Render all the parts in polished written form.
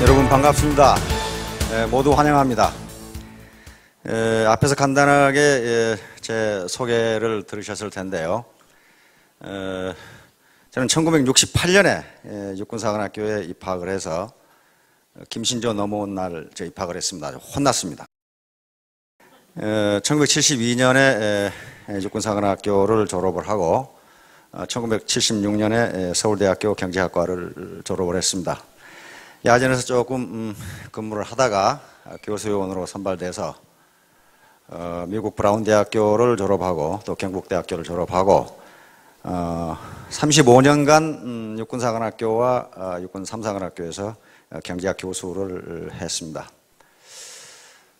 여러분 반갑습니다. 모두 환영합니다. 앞에서 간단하게 제 소개를 들으셨을 텐데요. 저는 1968년에 육군사관학교에 입학을 해서 김신조 넘어온 날 입학을 했습니다. 혼났습니다. 1972년에 육군사관학교를 졸업을 하고 1976년에 서울대학교 경제학과를 졸업을 했습니다. 야전에서 조금 근무를 하다가 교수요원으로 선발돼서 미국 브라운 대학교를 졸업하고 또 경북대학교를 졸업하고 35년간 육군사관학교와 육군3사관학교에서 경제학 교수를 했습니다.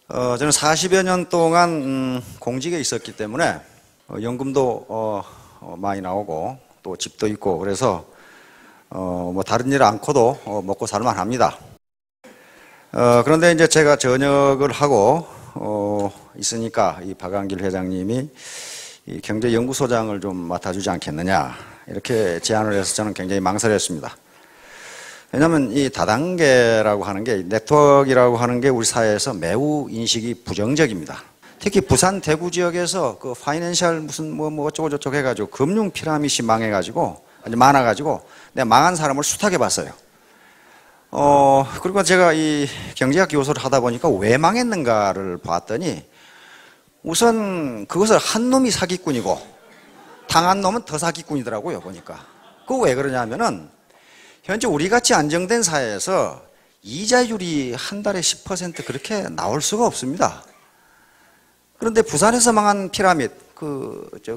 저는 40여 년 동안 공직에 있었기 때문에 연금도 많이 나오고 또 집도 있고 그래서 뭐 다른 일 않고도 먹고 살만 합니다. 그런데 이제 제가 전역을 하고 있으니까 이 박한길 회장님이 이 경제연구소장을 좀 맡아주지 않겠느냐 이렇게 제안을 해서 저는 굉장히 망설였습니다. 왜냐하면 이 다단계라고 하는 게 네트워크라고 하는 게 우리 사회에서 매우 인식이 부정적입니다. 특히 부산 대구 지역에서 그 파이낸셜 무슨 뭐 어쩌고 저쩌고 해가지고 금융 피라미드이 망해가지고 많아가지고 내가 망한 사람을 숱하게 봤어요. 그리고 제가 이 경제학 교수를 하다 보니까 왜 망했는가를 봤더니 우선 그것을 한 놈이 사기꾼이고 당한 놈은 더 사기꾼이더라고요 보니까. 그거 왜 그러냐면은 현재 우리같이 안정된 사회에서 이자율이 한 달에 10% 그렇게 나올 수가 없습니다. 그런데 부산에서 망한 피라미드,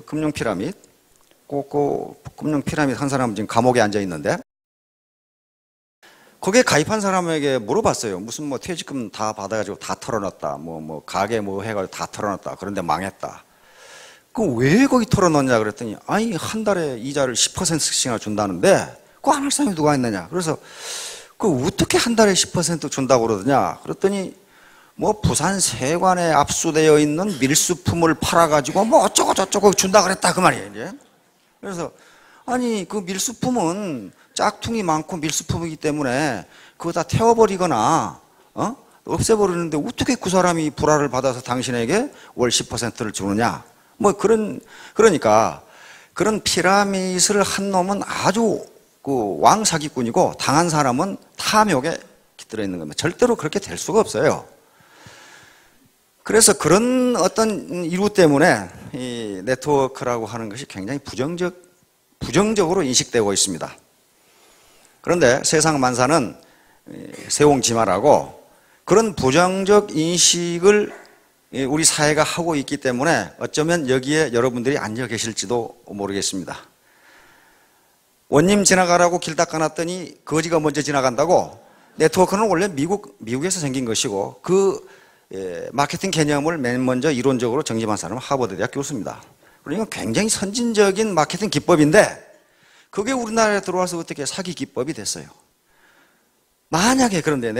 금융 피라미드, 금융 피라미드 한 사람은 지금 감옥에 앉아 있는데, 거기에 가입한 사람에게 물어봤어요. 무슨 뭐 퇴직금 다 받아가지고 다 털어놨다. 뭐 가게 뭐 해가지고 다 털어놨다. 그런데 망했다. 그 왜 거기 털어놓냐 그랬더니, 아니, 한 달에 이자를 10%씩이나 준다는데, 그거 안 할 사람이 누가 있느냐. 그래서, 어떻게 한 달에 10% 준다고 그러더냐. 그랬더니, 뭐 부산 세관에 압수되어 있는 밀수품을 팔아가지고 뭐 어쩌고 저쩌고 준다 그랬다 그 말이에요 이제. 그래서 아니 그 밀수품은 짝퉁이 많고 밀수품이기 때문에 그거 다 태워버리거나 없애버리는데 어떻게 그 사람이 불화를 받아서 당신에게 월 10%를 주느냐. 뭐 그러니까 그런 피라미드를 한 놈은 아주 그 왕사기꾼이고 당한 사람은 탐욕에 깃들어 있는 겁니다. 절대로 그렇게 될 수가 없어요. 그래서 그런 어떤 이유 때문에 이 네트워크라고 하는 것이 굉장히 부정적으로 인식되고 있습니다. 그런데 세상 만사는 세옹지마라고 그런 부정적 인식을 우리 사회가 하고 있기 때문에 어쩌면 여기에 여러분들이 앉아 계실지도 모르겠습니다. 원님 지나가라고 길 닦아놨더니 거지가 먼저 지나간다고. 네트워크는 원래 미국에서 생긴 것이고 마케팅 개념을 맨 먼저 이론적으로 정립한 사람은 하버드 대학 교수입니다. 그러니까 굉장히 선진적인 마케팅 기법인데 그게 우리나라에 들어와서 어떻게 사기 기법이 됐어요. 만약에 그런데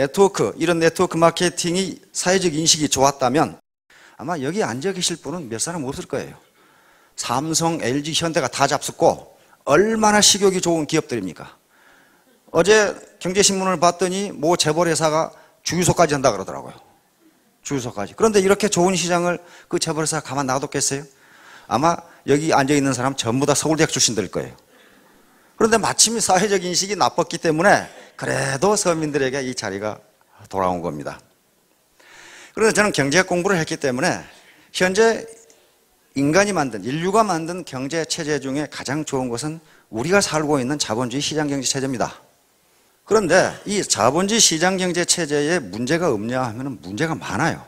이런 네트워크 마케팅이 사회적 인식이 좋았다면 아마 여기 앉아 계실 분은 몇 사람 없을 거예요. 삼성, LG, 현대가 다 잡숫고 얼마나 식욕이 좋은 기업들입니까? 어제 경제신문을 봤더니 모 재벌회사가 주유소까지 한다 그러더라고요. 주유소까지. 그런데 이렇게 좋은 시장을 그 재벌회사가 가만 놔뒀겠어요? 아마 여기 앉아있는 사람 전부 다 서울대학 출신들일 거예요. 그런데 마침 사회적 인식이 나빴기 때문에 그래도 서민들에게 이 자리가 돌아온 겁니다. 그런데 저는 경제학 공부를 했기 때문에 현재 인류가 만든 경제 체제 중에 가장 좋은 것은 우리가 살고 있는 자본주의 시장경제 체제입니다. 그런데 이 자본주의 시장경제 체제에 문제가 없냐 하면 문제가 많아요.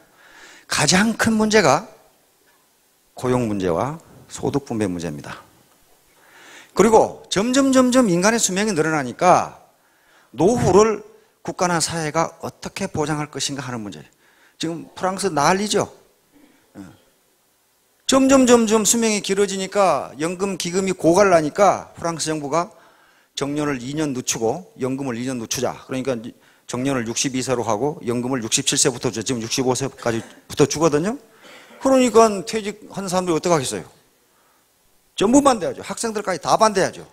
가장 큰 문제가 고용 문제와 소득 분배 문제입니다. 그리고 점점 인간의 수명이 늘어나니까 노후를 국가나 사회가 어떻게 보장할 것인가 하는 문제. 지금 프랑스 난리죠. 점점 수명이 길어지니까 연금 기금이 고갈나니까 프랑스 정부가 정년을 2년 늦추고 연금을 2년 늦추자. 그러니까 정년을 62세로 하고 연금을 67세부터 줘. 지금 65세까지부터 주거든요. 그러니까 퇴직한 사람들이 어떻게 하겠어요? 전부 반대하죠. 학생들까지 다 반대하죠.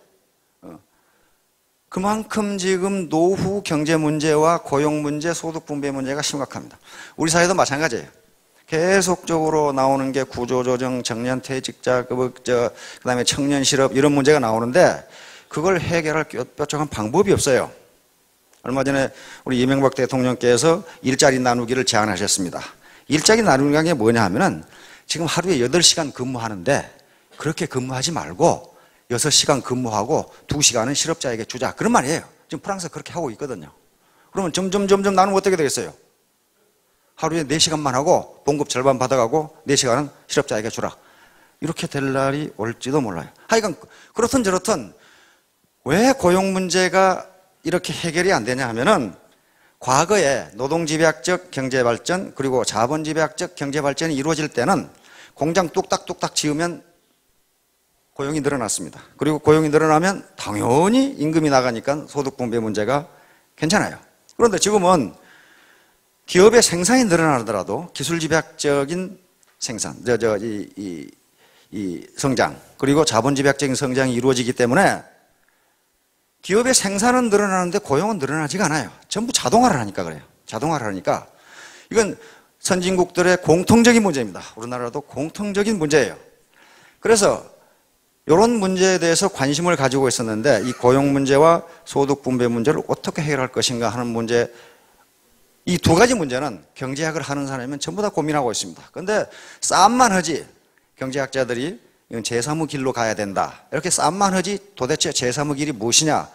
그만큼 지금 노후 경제 문제와 고용 문제, 소득 분배 문제가 심각합니다. 우리 사회도 마찬가지예요. 계속적으로 나오는 게 구조조정, 정년퇴직자, 그다음에 청년 실업 이런 문제가 나오는데 그걸 해결할 뾰족한 방법이 없어요. 얼마 전에 우리 이명박 대통령께서 일자리 나누기를 제안하셨습니다. 일자리 나누기가 게 뭐냐 하면은 지금 하루에 8시간 근무하는데 그렇게 근무하지 말고 6시간 근무하고 2시간은 실업자에게 주자. 그런 말이에요. 지금 프랑스가 그렇게 하고 있거든요. 그러면 점점 나누면 어떻게 되겠어요? 하루에 4시간만 하고 봉급 절반 받아가고 4시간은 실업자에게 주라. 이렇게 될 날이 올지도 몰라요. 하여간 그렇든 저렇든 왜 고용 문제가 이렇게 해결이 안 되냐 하면은 과거에 노동집약적 경제발전 그리고 자본집약적 경제발전이 이루어질 때는 공장 뚝딱뚝딱 지으면 고용이 늘어났습니다. 그리고 고용이 늘어나면 당연히 임금이 나가니까 소득 분배 문제가 괜찮아요. 그런데 지금은 기업의 생산이 늘어나더라도 기술 집약적인 생산, 이 성장 그리고 자본 집약적인 성장이 이루어지기 때문에 기업의 생산은 늘어나는데 고용은 늘어나지가 않아요. 전부 자동화를 하니까 그래요. 자동화를 하니까 이건 선진국들의 공통적인 문제입니다. 우리나라도 공통적인 문제예요. 그래서 이런 문제에 대해서 관심을 가지고 있었는데 이 고용 문제와 소득 분배 문제를 어떻게 해결할 것인가 하는 문제, 이 두 가지 문제는 경제학을 하는 사람이면 전부 다 고민하고 있습니다. 그런데 싸움만 하지 경제학자들이 이건 제3의 길로 가야 된다 이렇게 싸움만 하지 도대체 제3의 길이 무엇이냐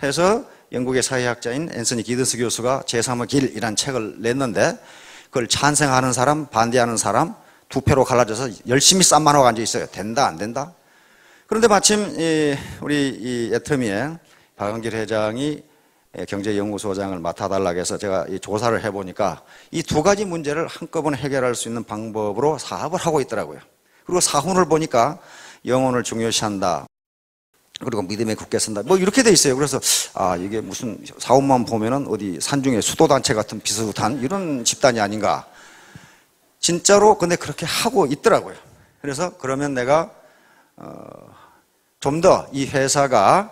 해서 영국의 사회학자인 앤서니 기든스 교수가 제3의 길이라는 책을 냈는데 그걸 찬성하는 사람 반대하는 사람 두 표로 갈라져서 열심히 싸움만 하고 앉아 있어요. 된다 안 된다. 그런데 마침 우리 애터미의 박은길 회장이 경제연구소장을 맡아달라고 해서 제가 조사를 해보니까 이 두 가지 문제를 한꺼번에 해결할 수 있는 방법으로 사업을 하고 있더라고요. 그리고 사훈을 보니까 영혼을 중요시한다. 그리고 믿음의 굳게 선다. 뭐 이렇게 돼 있어요. 그래서 이게 무슨 사업만 보면은 어디 산중에 수도단체 같은 비슷한 이런 집단이 아닌가. 진짜로 근데 그렇게 하고 있더라고요. 그래서 그러면 내가 좀 더 이 회사가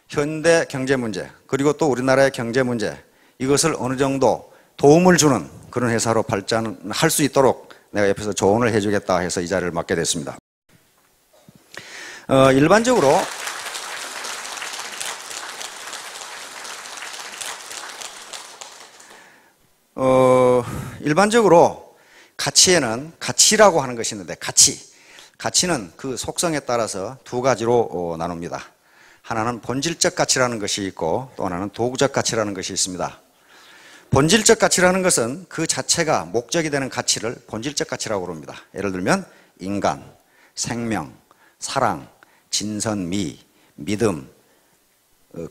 현대 경제 문제 그리고 또 우리나라의 경제 문제 이것을 어느 정도 도움을 주는 그런 회사로 발전할 수 있도록 내가 옆에서 조언을 해주겠다 해서 이 자리를 맡게 됐습니다. 일반적으로 가치에는 가치라고 하는 것이 있는데 가치는 그 속성에 따라서 두 가지로 나눕니다. 하나는 본질적 가치라는 것이 있고 또 하나는 도구적 가치라는 것이 있습니다. 본질적 가치라는 것은 그 자체가 목적이 되는 가치를 본질적 가치라고 부릅니다. 예를 들면 인간, 생명, 사랑, 진선미, 믿음,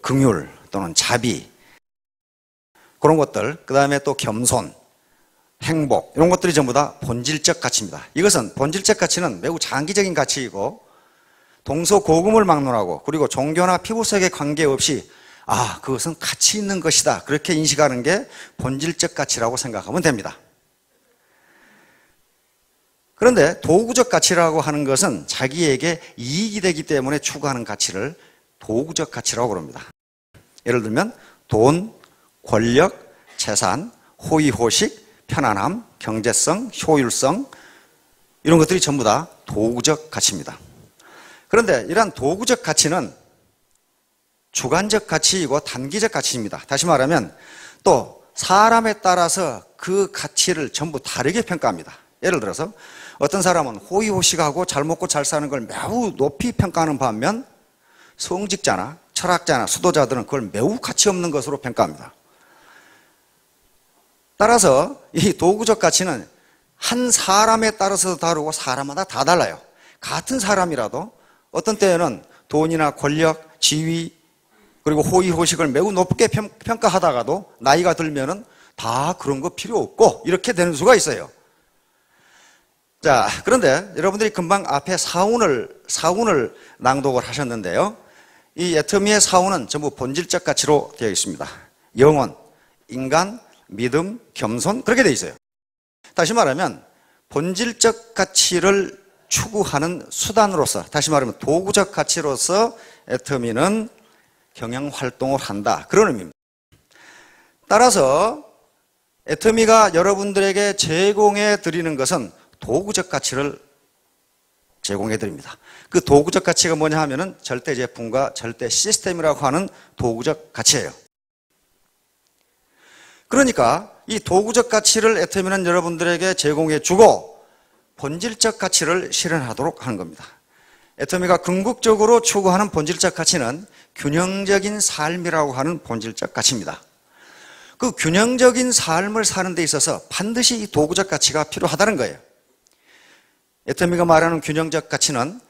긍휼 또는 자비 그런 것들, 그 다음에 또 겸손, 행복 이런 것들이 전부 다 본질적 가치입니다. 이것은 본질적 가치는 매우 장기적인 가치이고 동서고금을 막론하고 그리고 종교나 피부색에 관계없이 그것은 가치 있는 것이다 그렇게 인식하는 게 본질적 가치라고 생각하면 됩니다. 그런데 도구적 가치라고 하는 것은 자기에게 이익이 되기 때문에 추구하는 가치를 도구적 가치라고 부릅니다. 예를 들면 돈, 권력, 재산, 호의호식, 편안함, 경제성, 효율성 이런 것들이 전부 다 도구적 가치입니다. 그런데 이러한 도구적 가치는 주관적 가치이고 단기적 가치입니다. 다시 말하면 또 사람에 따라서 그 가치를 전부 다르게 평가합니다. 예를 들어서 어떤 사람은 호의호식하고 잘 먹고 잘 사는 걸 매우 높이 평가하는 반면 성직자나 철학자나 수도자들은 그걸 매우 가치 없는 것으로 평가합니다. 따라서 이 도구적 가치는 한 사람에 따라서 다르고 사람마다 다 달라요. 같은 사람이라도 어떤 때에는 돈이나 권력, 지위 그리고 호의호식을 매우 높게 평가하다가도 나이가 들면은 다 그런 거 필요 없고 이렇게 되는 수가 있어요. 자, 그런데 여러분들이 금방 앞에 사훈을 낭독을 하셨는데요. 이 애터미의 사훈은 전부 본질적 가치로 되어 있습니다. 영혼, 인간, 믿음, 겸손 그렇게 되어 있어요. 다시 말하면 본질적 가치를 추구하는 수단으로서 다시 말하면 도구적 가치로서 애터미는 경영활동을 한다. 그런 의미입니다. 따라서 애터미가 여러분들에게 제공해 드리는 것은 도구적 가치를 제공해 드립니다. 그 도구적 가치가 뭐냐 하면은 절대 제품과 절대 시스템이라고 하는 도구적 가치예요. 그러니까 이 도구적 가치를 애터미는 여러분들에게 제공해 주고 본질적 가치를 실현하도록 하는 겁니다. 애터미가 궁극적으로 추구하는 본질적 가치는 균형적인 삶이라고 하는 본질적 가치입니다. 그 균형적인 삶을 사는 데 있어서 반드시 이 도구적 가치가 필요하다는 거예요. 애터미가 말하는 균형적 가치는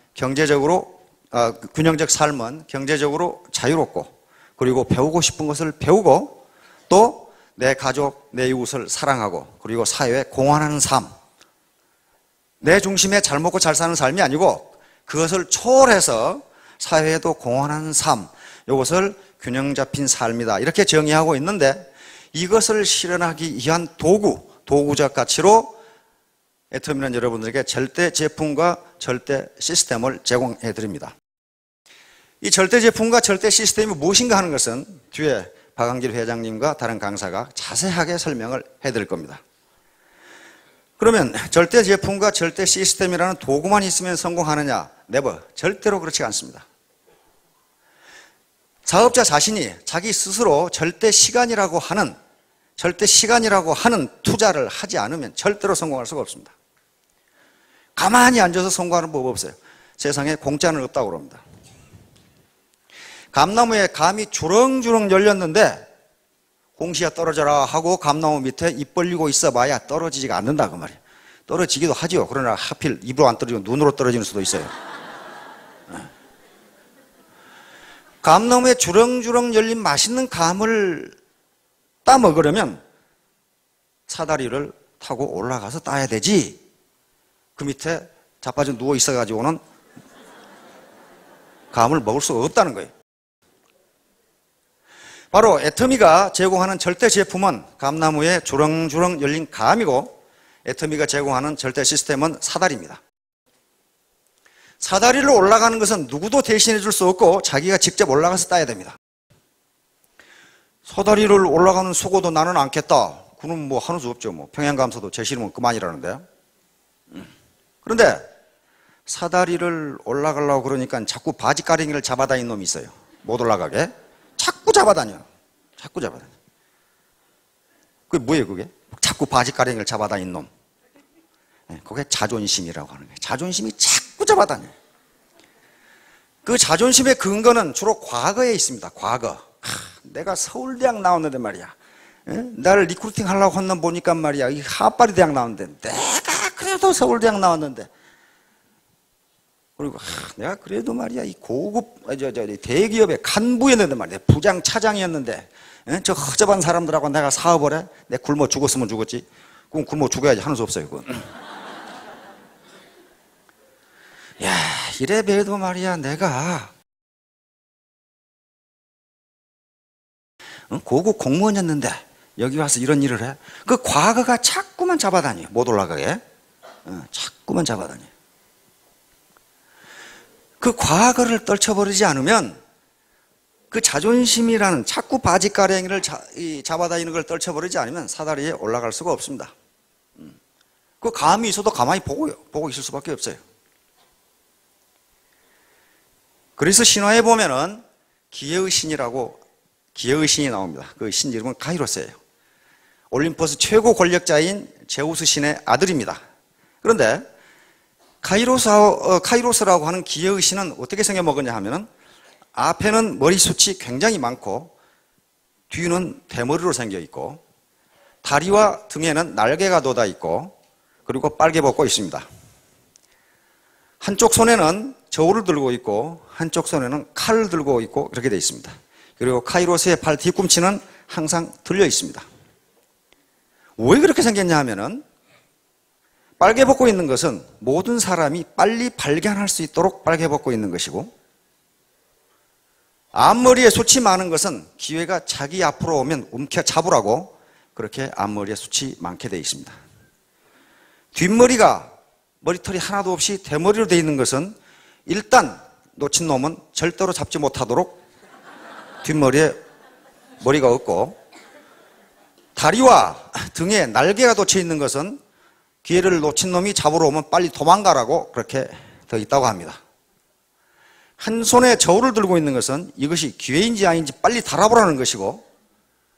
균형적 삶은 경제적으로 자유롭고, 그리고 배우고 싶은 것을 배우고, 또 내 가족, 내 이웃을 사랑하고, 그리고 사회에 공헌하는 삶. 내 중심에 잘 먹고 잘 사는 삶이 아니고 그것을 초월해서 사회에도 공헌하는 삶. 이것을 균형 잡힌 삶이다. 이렇게 정의하고 있는데, 이것을 실현하기 위한 도구적 가치로 애터미는 여러분들에게 절대 제품과 절대 시스템을 제공해 드립니다. 이 절대 제품과 절대 시스템이 무엇인가 하는 것은 뒤에 박한길 회장님과 다른 강사가 자세하게 설명을 해 드릴 겁니다. 그러면 절대 제품과 절대 시스템이라는 도구만 있으면 성공하느냐? 네버. 절대로 그렇지 않습니다. 사업자 자신이 자기 스스로 절대 시간이라고 하는 투자를 하지 않으면 절대로 성공할 수가 없습니다. 가만히 앉아서 성공하는 법 없어요. 세상에 공짜는 없다고 그럽니다. 감나무에 감이 주렁주렁 열렸는데 공시야 떨어져라 하고 감나무 밑에 입 벌리고 있어 봐야 떨어지지가 않는다 그 말이에요. 떨어지기도 하죠. 그러나 하필 입으로 안 떨어지고 눈으로 떨어지는 수도 있어요. 감나무에 주렁주렁 열린 맛있는 감을 따 먹으려면 사다리를 타고 올라가서 따야 되지. 그 밑에 자빠져 누워 있어가지고는 감을 먹을 수가 없다는 거예요. 바로 애터미가 제공하는 절대 제품은 감나무에 주렁주렁 열린 감이고, 애터미가 제공하는 절대 시스템은 사다리입니다. 사다리를 올라가는 것은 누구도 대신해 줄 수 없고 자기가 직접 올라가서 따야 됩니다. 사다리를 올라가는 수고도 나는 않겠다. 그는 뭐 하는 수 없죠. 뭐 평양감사도 제 싫으면 그만이라는데. 그런데 사다리를 올라가려고 그러니까 자꾸 바지가랭이를 잡아다니는 놈이 있어요. 못 올라가게. 자꾸 잡아다녀. 그게 뭐예요, 그게? 자꾸 바지가랭이를 잡아다니는 놈. 그게 자존심이라고 하는 거예요. 자존심이 자꾸 잡아다녀. 그 자존심의 근거는 주로 과거에 있습니다. 과거. 내가 서울대학 나왔는데 말이야. 나를 리크루팅 하려고 한 놈 보니까 말이야. 이 하파리 대학 나왔는데 내가 그래도 서울대학 나왔는데. 그리고 내가 그래도 말이야 이 고급 대기업의 간부였는데 말이야. 부장 차장이었는데 저 허접한 사람들하고 내가 사업을 해. 내가 굶어 죽었으면 죽었지. 그럼 굶어 죽어야지. 하는 수 없어요 그건. 야, 이래 봬도 말이야 내가 고급 공무원이었는데 여기 와서 이런 일을 해. 그 과거가 자꾸만 잡아다녀. 못 올라가게. 자꾸만 잡아다녀. 그 과거를 떨쳐버리지 않으면, 그 자존심이라는 자꾸 바지가랭이를 잡아다니는 걸 떨쳐버리지 않으면 사다리에 올라갈 수가 없습니다. 그 감이 있어도 가만히 보고 있을 수밖에 없어요. 그래서 신화에 보면은 기회의 신이 나옵니다. 그 신 이름은 카이로스예요. 올림포스 최고 권력자인 제우스 신의 아들입니다. 그런데 카이로스라고 하는 기회의 신은 어떻게 생겨먹었냐 하면은 앞에는 머리숱이 굉장히 많고 뒤는 대머리로 생겨 있고 다리와 등에는 날개가 돋아 있고 그리고 빨개 벗고 있습니다. 한쪽 손에는 저울을 들고 있고 한쪽 손에는 칼을 들고 있고 그렇게 되어 있습니다. 그리고 카이로스의 발 뒤꿈치는 항상 들려 있습니다. 왜 그렇게 생겼냐 하면은 빨개 벗고 있는 것은 모든 사람이 빨리 발견할 수 있도록 빨개 벗고 있는 것이고, 앞머리에 숱이 많은 것은 기회가 자기 앞으로 오면 움켜잡으라고 그렇게 앞머리에 숱이 많게 되어 있습니다. 뒷머리가 머리털이 하나도 없이 대머리로 되어 있는 것은 일단 놓친 놈은 절대로 잡지 못하도록 뒷머리에 머리가 없고 다리와 등에 날개가 돋쳐 있는 것은 기회를 놓친 놈이 잡으러 오면 빨리 도망가라고 그렇게 더 있다고 합니다. 한 손에 저울을 들고 있는 것은 이것이 기회인지 아닌지 빨리 달아보라는 것이고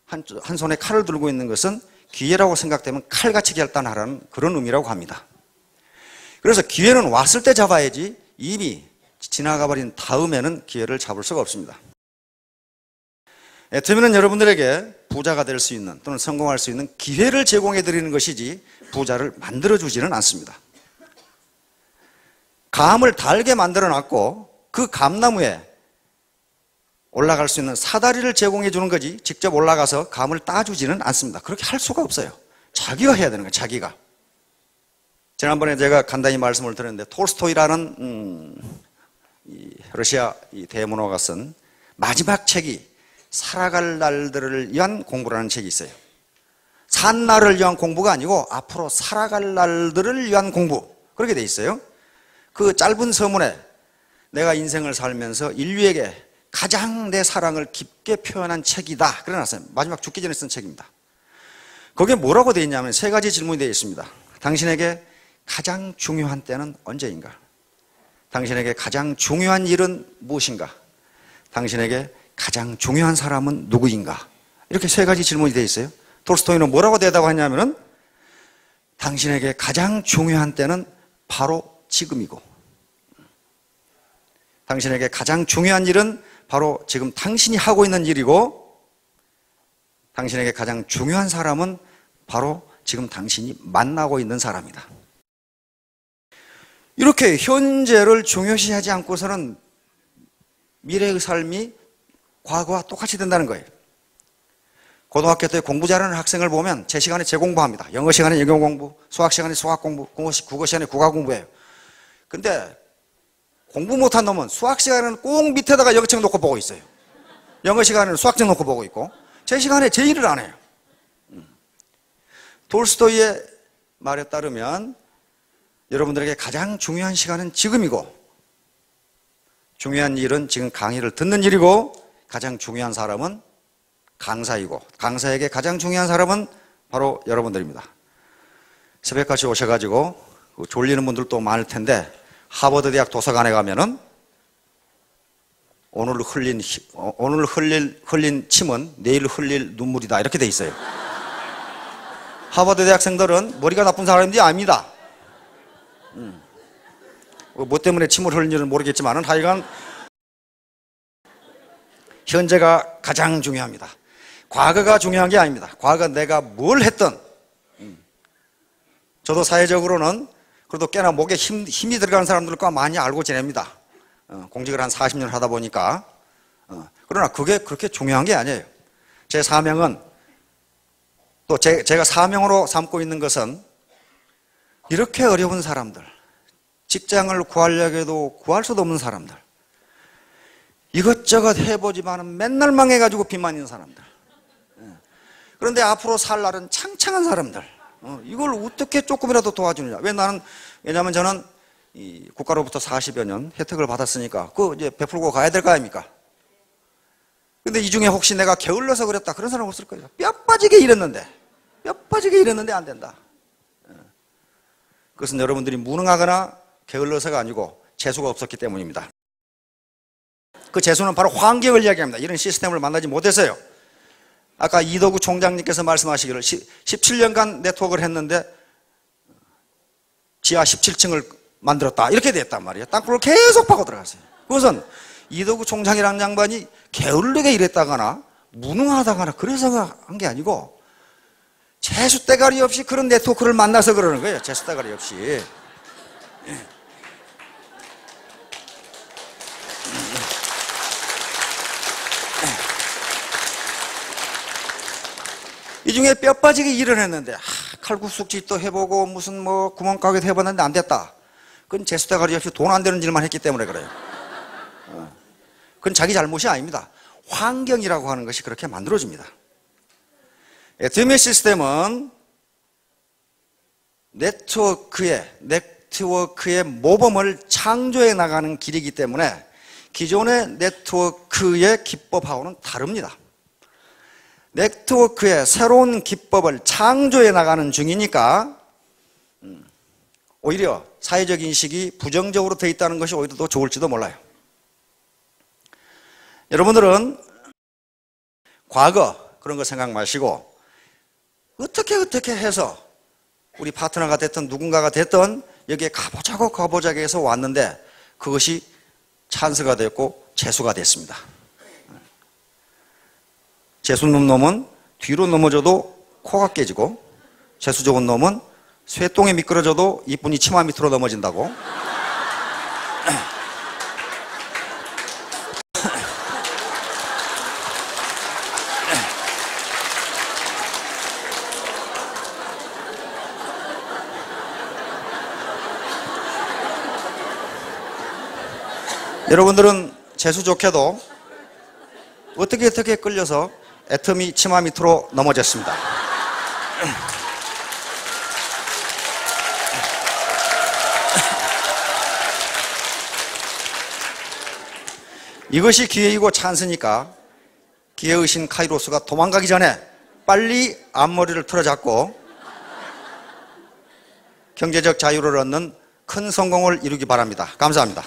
한 손에 칼을 들고 있는 것은 기회라고 생각되면 칼같이 결단하라는 그런 의미라고 합니다. 그래서 기회는 왔을 때 잡아야지 이미 지나가 버린 다음에는 기회를 잡을 수가 없습니다. 애터미는 여러분들에게 부자가 될 수 있는 또는 성공할 수 있는 기회를 제공해 드리는 것이지 부자를 만들어 주지는 않습니다. 감을 달게 만들어 놨고 그 감나무에 올라갈 수 있는 사다리를 제공해 주는 거지 직접 올라가서 감을 따주지는 않습니다. 그렇게 할 수가 없어요. 자기가 해야 되는 거예요. 자기가. 지난번에 제가 간단히 말씀을 드렸는데 톨스토이라는 러시아 대문호가 쓴 마지막 책이 살아갈 날들을 위한 공부라는 책이 있어요. 산 날을 위한 공부가 아니고 앞으로 살아갈 날들을 위한 공부, 그렇게 돼 있어요. 그 짧은 서문에 내가 인생을 살면서 인류에게 가장 내 사랑을 깊게 표현한 책이다 그래놨어요. 마지막 죽기 전에 쓴 책입니다. 거기에 뭐라고 되어 있냐면 세 가지 질문이 되어 있습니다. 당신에게 가장 중요한 때는 언제인가? 당신에게 가장 중요한 일은 무엇인가? 당신에게 가장 중요한 사람은 누구인가? 이렇게 세 가지 질문이 되어 있어요. 톨스토이는 뭐라고 대답하냐면은 당신에게 가장 중요한 때는 바로 지금이고 당신에게 가장 중요한 일은 바로 지금 당신이 하고 있는 일이고 당신에게 가장 중요한 사람은 바로 지금 당신이 만나고 있는 사람이다. 이렇게 현재를 중요시하지 않고서는 미래의 삶이 과거와 똑같이 된다는 거예요. 고등학교 때 공부 잘하는 학생을 보면 제 시간에 제 공부합니다. 영어 시간에 영어 공부, 수학 시간에 수학 공부, 국어 시간에 국어 공부해요. 근데 공부 못한 놈은 수학 시간에는 꼭 밑에다가 영어책 놓고 보고 있어요. 영어 시간에는 수학책 놓고 보고 있고 제 시간에 제 일을 안 해요. 톨스토이의 말에 따르면 여러분들에게 가장 중요한 시간은 지금이고 중요한 일은 지금 강의를 듣는 일이고 가장 중요한 사람은 강사이고 강사에게 가장 중요한 사람은 바로 여러분들입니다. 새벽같이 오셔가지고 졸리는 분들도 많을 텐데 하버드 대학 도서관에 가면은 오늘 흘린 침은 내일 흘릴 눈물이다 이렇게 돼 있어요. 하버드 대학생들은 머리가 나쁜 사람인지 압니다. 뭐 때문에 침을 흘리는지는 모르겠지만 하여간 현재가 가장 중요합니다. 과거가 중요한 게 아닙니다. 과거 내가 뭘 했든 저도 사회적으로는 그래도 꽤나 목에 힘이 들어가는 사람들과 많이 알고 지냅니다. 공직을 한 40년 하다 보니까 그러나 그게 그렇게 중요한 게 아니에요. 제 사명은 또 제가 사명으로 삼고 있는 것은 이렇게 어려운 사람들 직장을 구하려고 해도 구할 수도 없는 사람들 이것저것 해보지만 맨날 망해가지고 빚만 있는 사람들 그런데 앞으로 살 날은 창창한 사람들 이걸 어떻게 조금이라도 도와주느냐. 왜냐하면 저는 이 국가로부터 40여 년 혜택을 받았으니까 그거 이제 베풀고 가야 될 거 아닙니까? 근데 이 중에 혹시 내가 게을러서 그랬다 그런 사람 없을 거예요. 뼈 빠지게 일했는데 안 된다. 그것은 여러분들이 무능하거나 게을러서가 아니고 재수가 없었기 때문입니다. 그 재수는 바로 환경을 이야기합니다. 이런 시스템을 만나지 못해서요. 아까 이덕우 총장님께서 말씀하시기를 17년간 네트워크를 했는데 지하 17층을 만들었다 이렇게 됐단 말이에요. 땅굴을 계속 파고 들어갔어요. 그것은 이덕우 총장이라는 양반이 게을르게 일했다거나 무능하다거나 그래서 한 게 아니고 재수 대가리 없이 그런 네트워크를 만나서 그러는 거예요. 재수 대가리 없이. 이 중에 뼈 빠지게 일을 했는데 칼국수집도 해보고 무슨 뭐 구멍가게도 해봤는데 안 됐다. 그건 재수대가리 없이 돈 안 되는 일만 했기 때문에 그래요. 그건 자기 잘못이 아닙니다. 환경이라고 하는 것이 그렇게 만들어집니다. 애터미 시스템은 네트워크의 모범을 창조해 나가는 길이기 때문에 기존의 네트워크의 기법하고는 다릅니다. 네트워크의 새로운 기법을 창조해 나가는 중이니까 오히려 사회적 인식이 부정적으로 되어 있다는 것이 오히려 더 좋을지도 몰라요. 여러분들은 과거 그런 거 생각 마시고 어떻게 해서 우리 파트너가 됐든 누군가가 됐든 여기에 가보자고 해서 왔는데 그것이 찬스가 됐고 재수가 됐습니다. 재수 없는 놈은 뒤로 넘어져도 코가 깨지고 재수 좋은 놈은 쇠똥에 미끄러져도 이쁜이 치마 밑으로 넘어진다고. 여러분들은 재수 좋게도 어떻게 끌려서 애터미 치마 밑으로 넘어졌습니다. 이것이 기회이고 찬스니까 기회의신 카이로스가 도망가기 전에 빨리 앞머리를 틀어잡고 경제적 자유를 얻는 큰 성공을 이루기 바랍니다. 감사합니다.